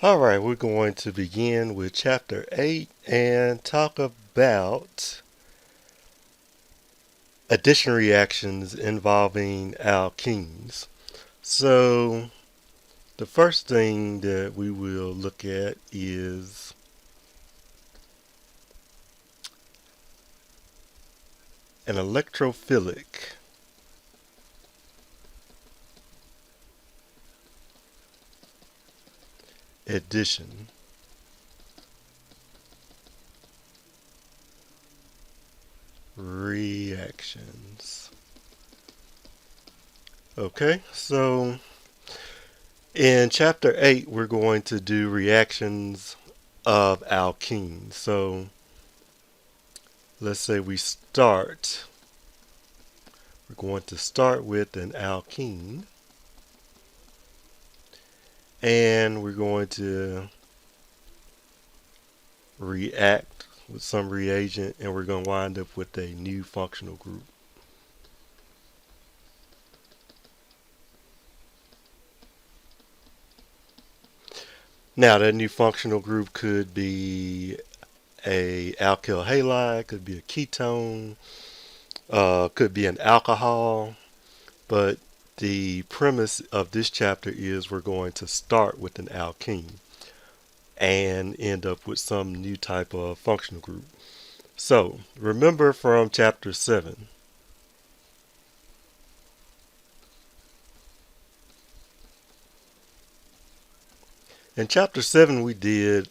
Alright, we're going to begin with chapter 8 and talk about addition reactions involving alkenes. So, the first thing that we will look at is an electrophilic addition reactions. Okay, so in chapter 8 we're going to do reactions of alkenes. So let's say we're going to start with an alkene, and we're going to react with some reagent, and we're going to wind up with a new functional group. Now that new functional group could be a alkyl halide, could be a ketone, could be an alcohol, but the premise of this chapter is we're going to start with an alkene and end up with some new type of functional group. So remember from chapter 7, in chapter 7 we did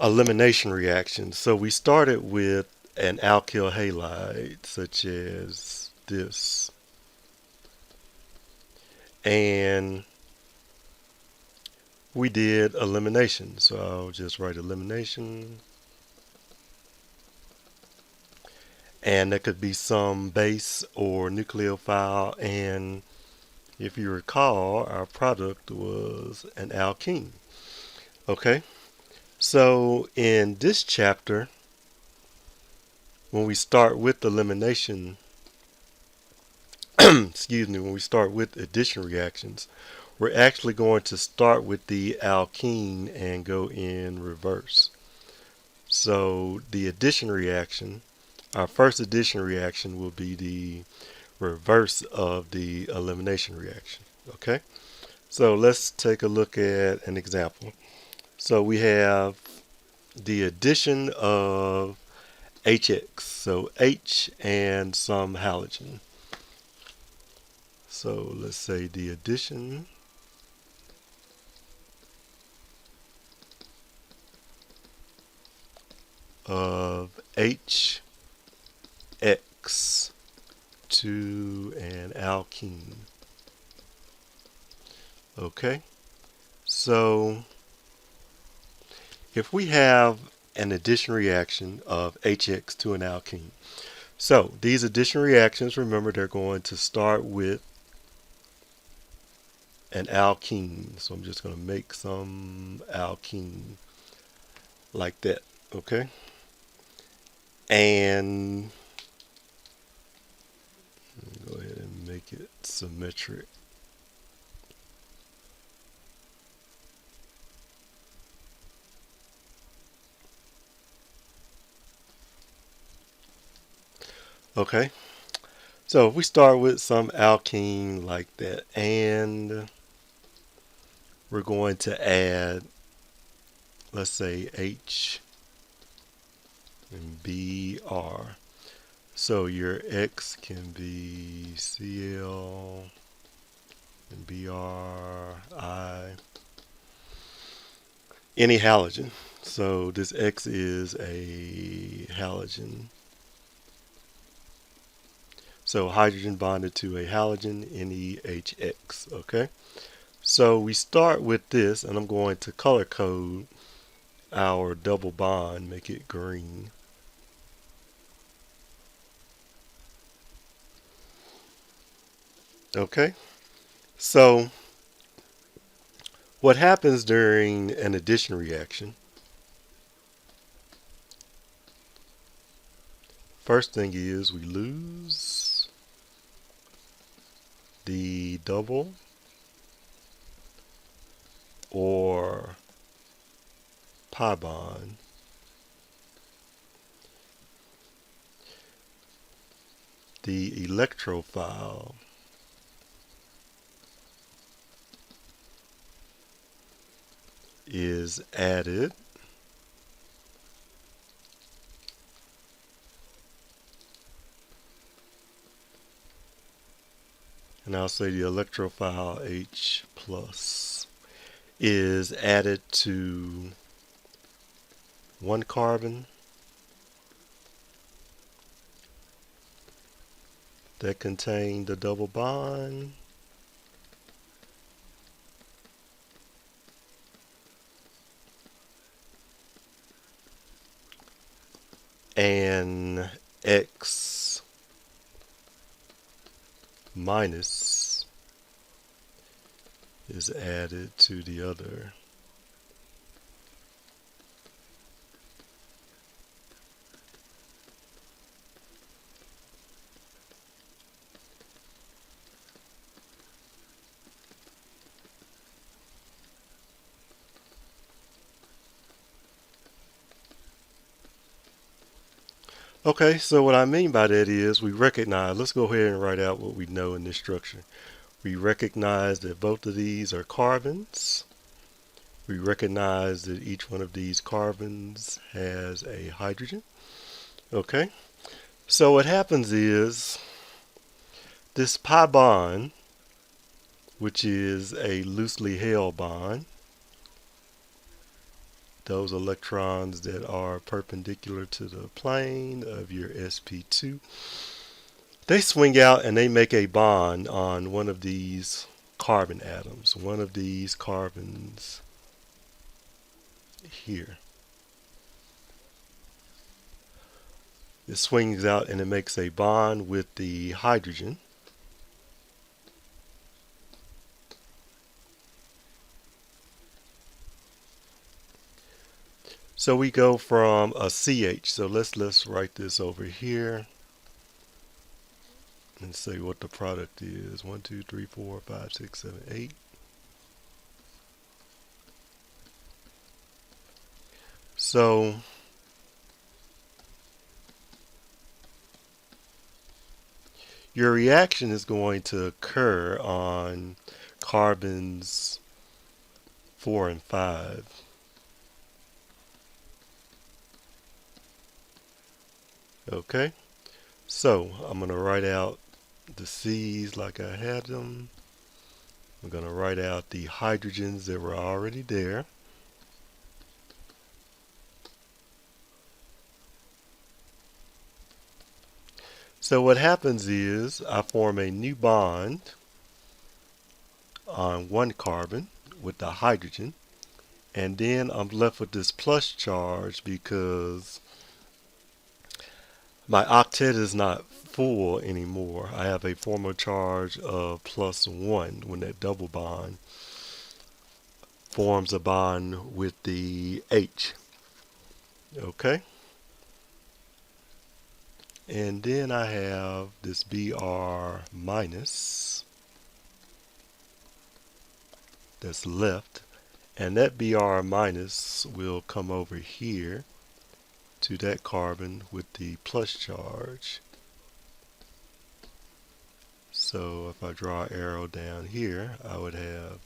elimination reactions. So we started with an alkyl halide such as this, and we did elimination. So I'll just write elimination, and that could be some base or nucleophile, and if you recall, our product was an alkene. Okay, so in this chapter, when we start with elimination, excuse me, when we start with addition reactions, we're actually going to start with the alkene and go in reverse. So the addition reaction, our first addition reaction will be the reverse of the elimination reaction. Okay, so let's take a look at an example. So we have the addition of HX, so H and some halogen. So let's say the addition of HX to an alkene. Okay, so if we have an addition reaction of HX to an alkene, so these addition reactions, remember, they're going to start with an alkene. So I'm just going to make some alkene like that. Okay, and go ahead and make it symmetric. Okay, so if we start with some alkene like that, and we're going to add, let's say, H and Br. So your X can be Cl and Bri, any halogen. So this X is a halogen. So hydrogen bonded to a halogen, NeHX. Okay, so we start with this, and I'm going to color code our double bond, make it green. Okay, so what happens during an addition reaction? First thing is we lose the double or pi bond, the electrophile is added and I'll say the electrophile H plus is added to one carbon that contain the double bond and X minus is added to the other. Okay, so what I mean by that is we recognize, let's go ahead and write out what we know in this structure. We recognize that both of these are carbons. We recognize that each one of these carbons has a hydrogen. Okay, so what happens is this pi bond, which is a loosely held bond, those electrons that are perpendicular to the plane of your sp2, they swing out and they make a bond on one of these carbon atoms, one of these carbons here. It swings out and it makes a bond with the hydrogen. So we go from a CH. So let's write this over here and say what the product is. 1, 2, 3, 4, 5, 6, 7, 8. So your reaction is going to occur on carbons 4 and 5. Okay, so I'm going to write out the C's like I had them. I'm going to write out the hydrogens that were already there. So what happens is I form a new bond on one carbon with the hydrogen, and then I'm left with this plus charge because my octet is not full anymore. I have a formal charge of +1 when that double bond forms a bond with the H. Okay? And then I have this Br minus that's left, and that Br minus will come over here to that carbon with the plus charge. So if I draw an arrow down here, I would have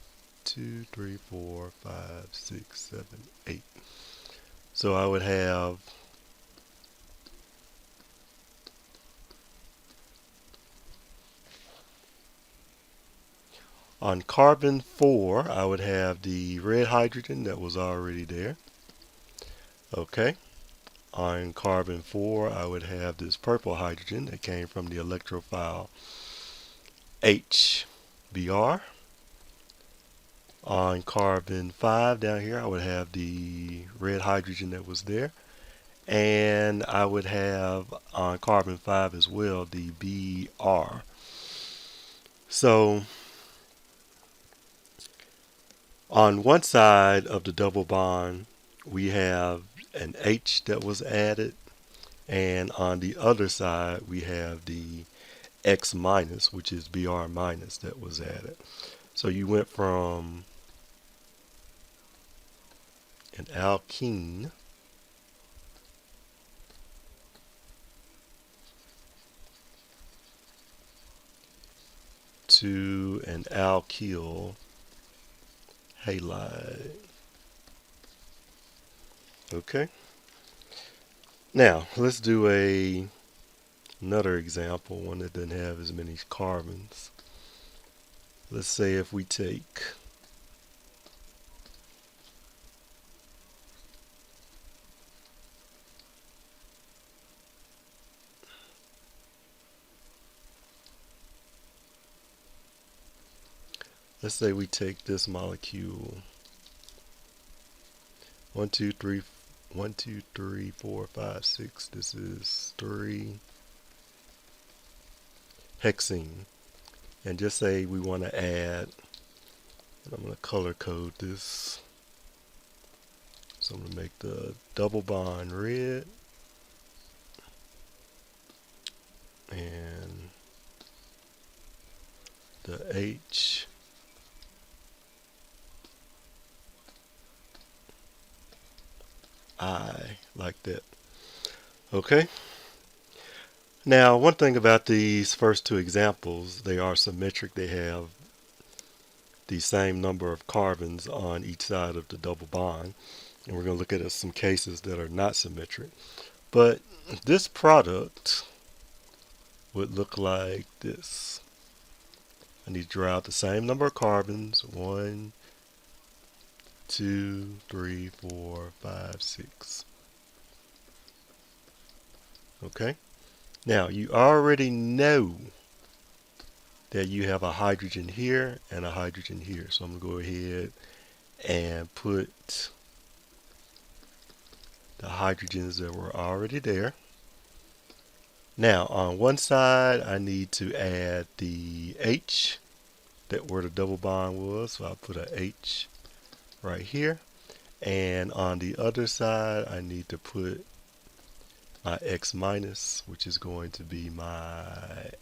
2, 3, 4, 5, 6, 7, 8. So I would have on carbon 4, I would have the red hydrogen that was already there. Okay. On carbon 4, I would have this purple hydrogen that came from the electrophile HBr. On carbon 5 down here, I would have the red hydrogen that was there. And I would have on carbon 5 as well the Br. So on one side of the double bond, we have an H that was added, and on the other side, we have the X minus, which is Br minus, that was added. So you went from an alkene to an alkyl halide. Okay. Now let's do another example, one that doesn't have as many carbons. Let's say if we take this molecule 1, 2, 3, 4, 5, 6. This is 3 hexene, and just say we want to add, and I'm going to color code this. So I'm going to make the double bond red and the H I like that. Okay. Now, one thing about these first two examples, they are symmetric. They have the same number of carbons on each side of the double bond. And we're going to look at some cases that are not symmetric. But this product would look like this. I need to draw out the same number of carbons. 1, 2, 3, 4, 5, 6. Okay. Now, you already know that you have a hydrogen here and a hydrogen here. So I'm going to go ahead and put the hydrogens that were already there. Now, on one side, I need to add the H that where the double bond was. So I'll put a H right here. And on the other side, I need to put my X minus, which is going to be my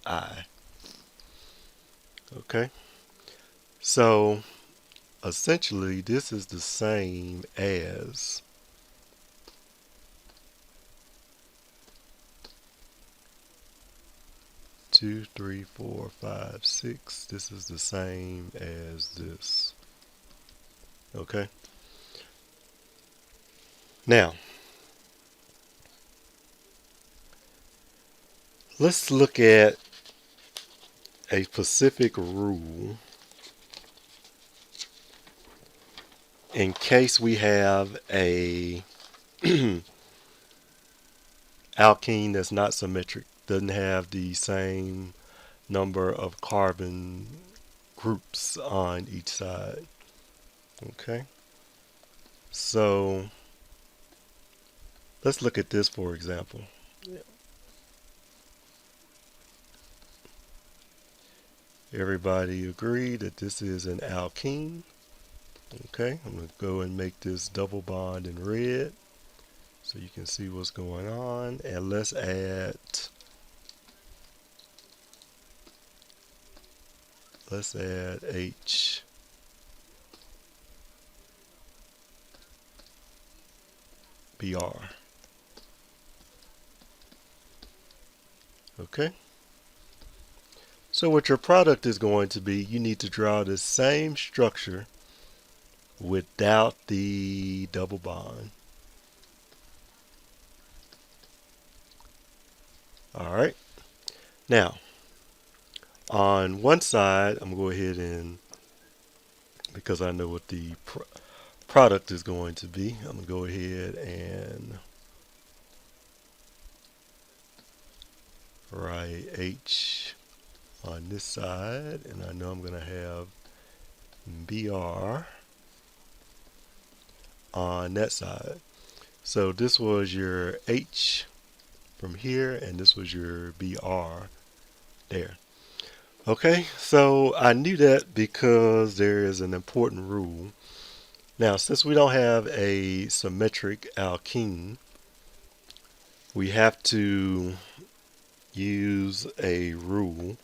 I. Okay. So essentially, this is the same as two, three, four, five, six. This is the same as this. Okay. Now, let's look at a specific rule in case we have a alkene that's not symmetric, doesn't have the same number of carbon groups on each side. Okay. So let's look at this for example. Everybody agree that this is an alkene. Okay, I'm going to go and make this double bond in red so you can see what's going on. And let's add H BR. Okay. So what your product is going to be, you need to draw the same structure without the double bond. All right. Now, on one side, I'm going to go ahead and, because I know what the product is going to be, I'm going to go ahead and write H on this side, and I know I'm going to have BR on that side. So this was your H from here, and this was your BR there. Okay, so I knew that because there is an important rule. Now, since we don't have a symmetric alkene, we have to use a rule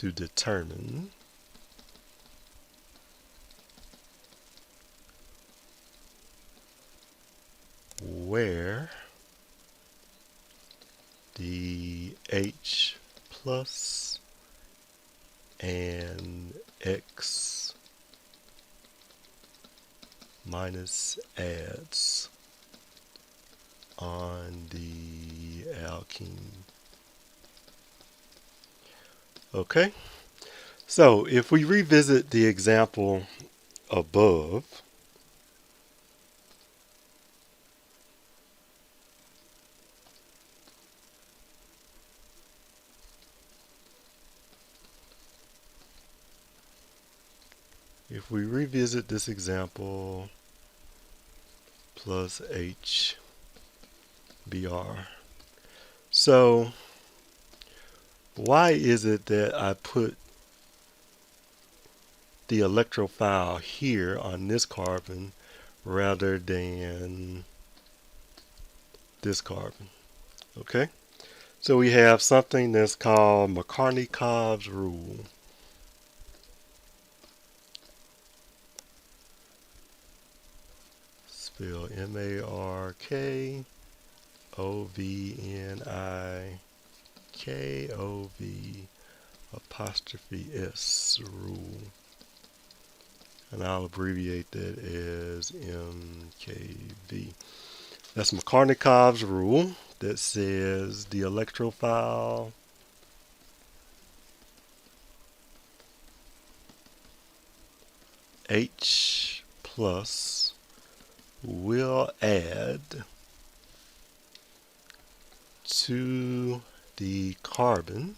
to determine where the H plus and X minus adds on the alkene. Okay, so if we revisit the example above, if we revisit this example plus HBr, so why is it that I put the electrophile here on this carbon rather than this carbon? Okay, so we have something that's called Markovnikov's rule. Spell Markovnikov rule. And I'll abbreviate that as MKV. That's Markovnikov's rule that says the electrophile H plus will add to the carbon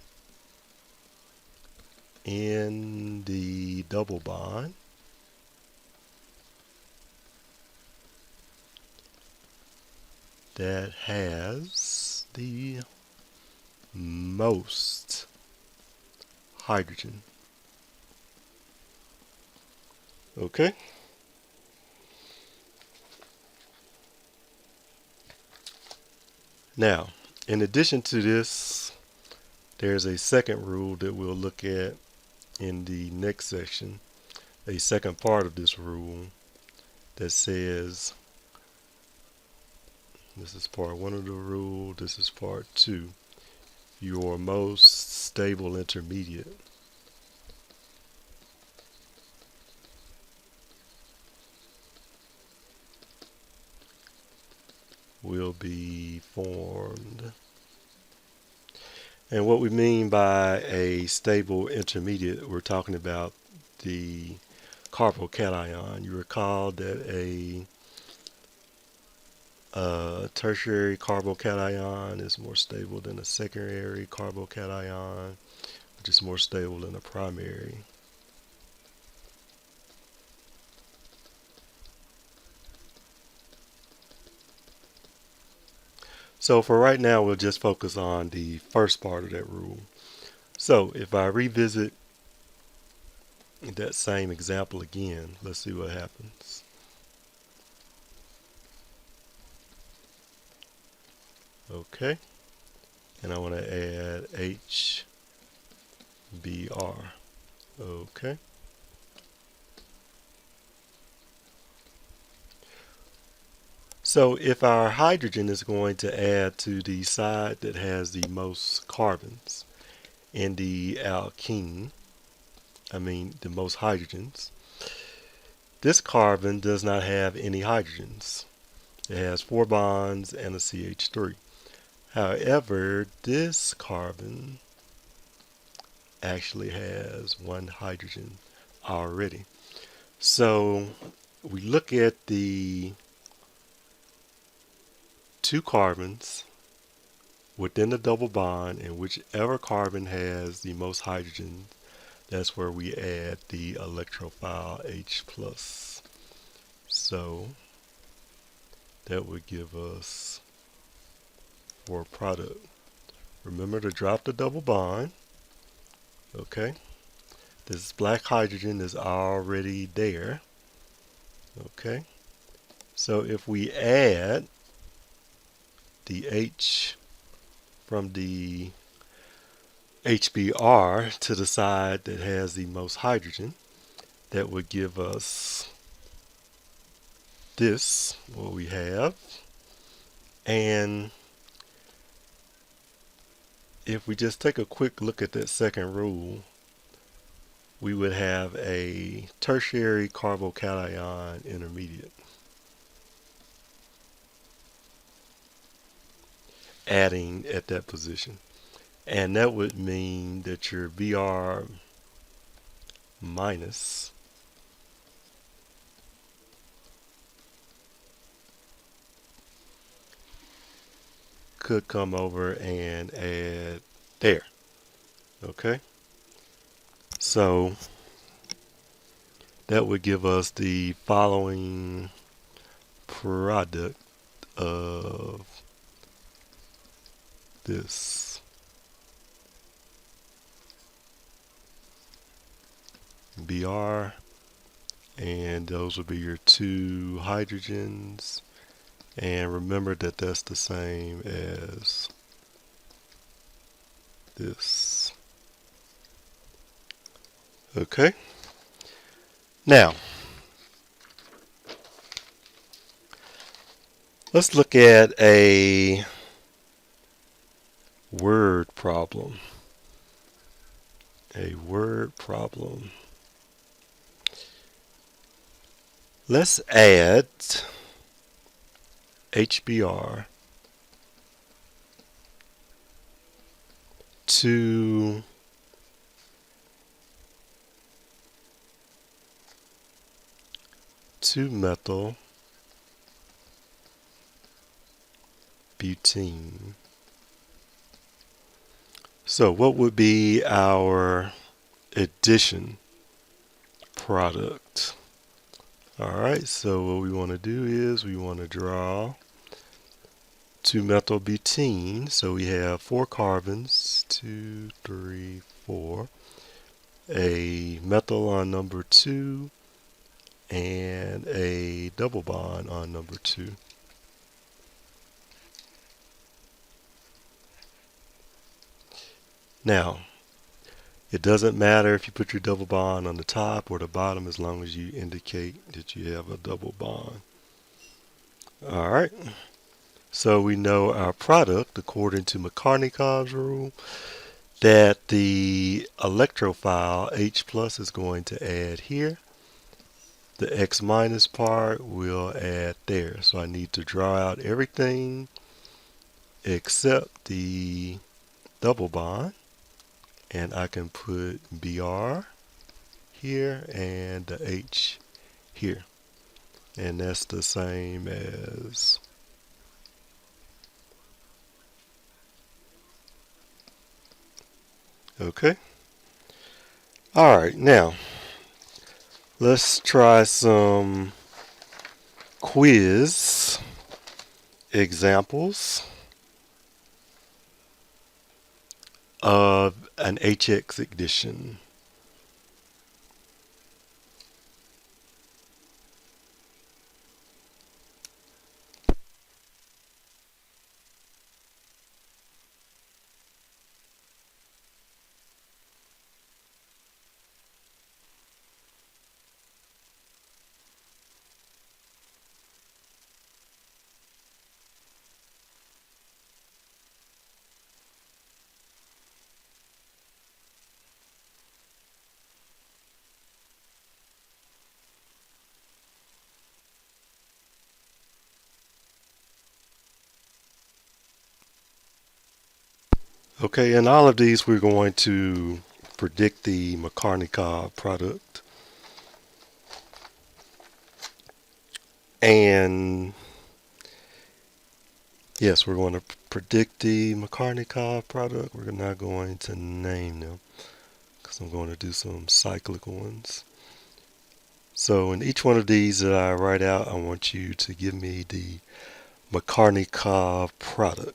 in the double bond that has the most hydrogen. Okay? Now, in addition to this, there's a second rule that we'll look at in the next section, a second part of this rule that says, this is part one of the rule, this is part two, your most stable intermediate will be formed. And what we mean by a stable intermediate, we're talking about the carbocation. You recall that a tertiary carbocation is more stable than a secondary carbocation, which is more stable than a primary. So for right now, we'll just focus on the first part of that rule. So if I revisit that same example again, let's see what happens. Okay, and I want to add HBr. Okay. So if our hydrogen is going to add to the side that has the most carbons in the alkene, the most hydrogens, this carbon does not have any hydrogens. It has 4 bonds and a CH3. However, this carbon actually has 1 hydrogen already. So we look at the 2 carbons within the double bond, and whichever carbon has the most hydrogen, that's where we add the electrophile H plus. So that would give us our product. Remember to drop the double bond. Okay, this black hydrogen is already there. Okay, so if we add the H from the HBr to the side that has the most hydrogen. That would give us this, what we have. And if we just take a quick look at that second rule, we would have a tertiary carbocation intermediate. Adding at that position. And that would mean that your Br minus could come over and add there. Okay? So that would give us the following product of this. Br, and those would be your two hydrogens. And remember that that's the same as this. Okay? Now, let's look at a word problem. A word problem. Let's add HBr to methyl butene. So what would be our addition product? Alright, so what we want to do is we want to draw 2-methyl butene. So we have 4 carbons, 2, 3, 4. A methyl on number 2 and a double bond on number 2. Now, it doesn't matter if you put your double bond on the top or the bottom as long as you indicate that you have a double bond. Alright, so we know our product, according to Markovnikov's rule, that the electrophile H plus is going to add here. The X minus part will add there. So I need to draw out everything except the double bond. And I can put Br here and the H here. And that's the same as okay. Alright, now let's try some quiz examples of an HX ignition. Okay, in all of these we're going to predict the Markovnikov product. And yes, we're going to predict the Markovnikov product. We're not going to name them because I'm going to do some cyclic ones. So in each one of these that I write out, I want you to give me the Markovnikov product.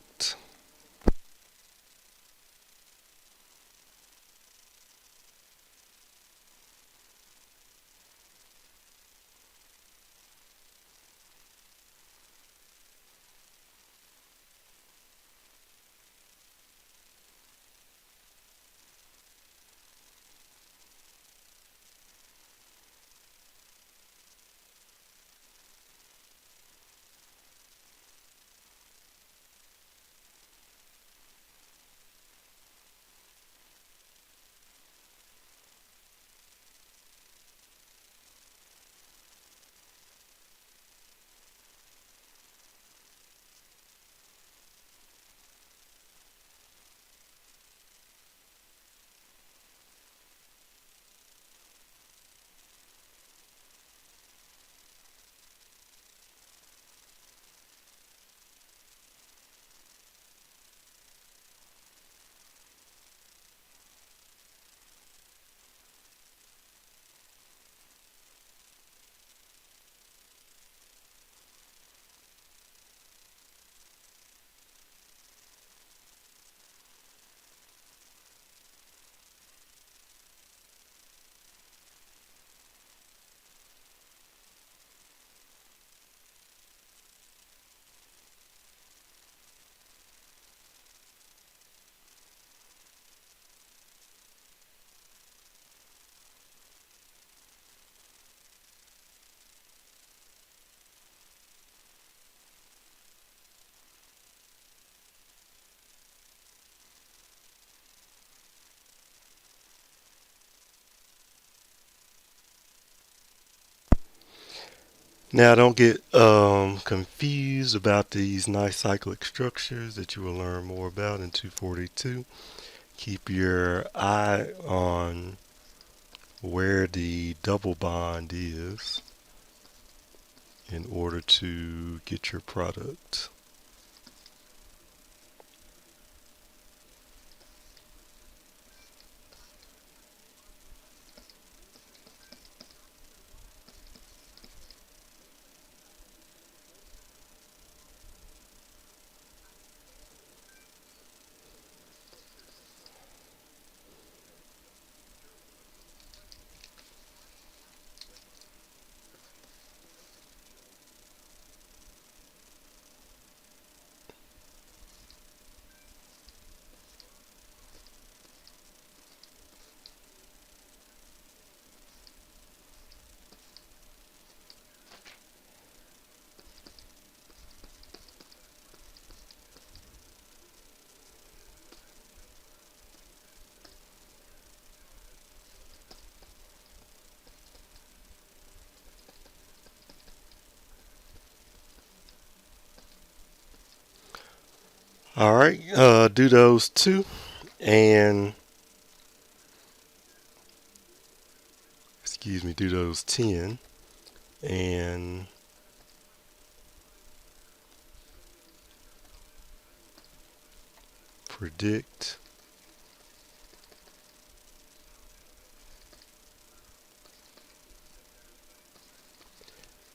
Now don't get confused about these nice cyclic structures that you will learn more about in 242. Keep your eye on where the double bond is in order to get your product. All right, do those two and do those 10 and predict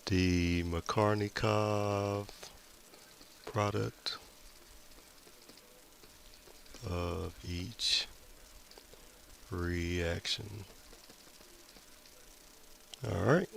the Markovnikov product of each reaction. All right.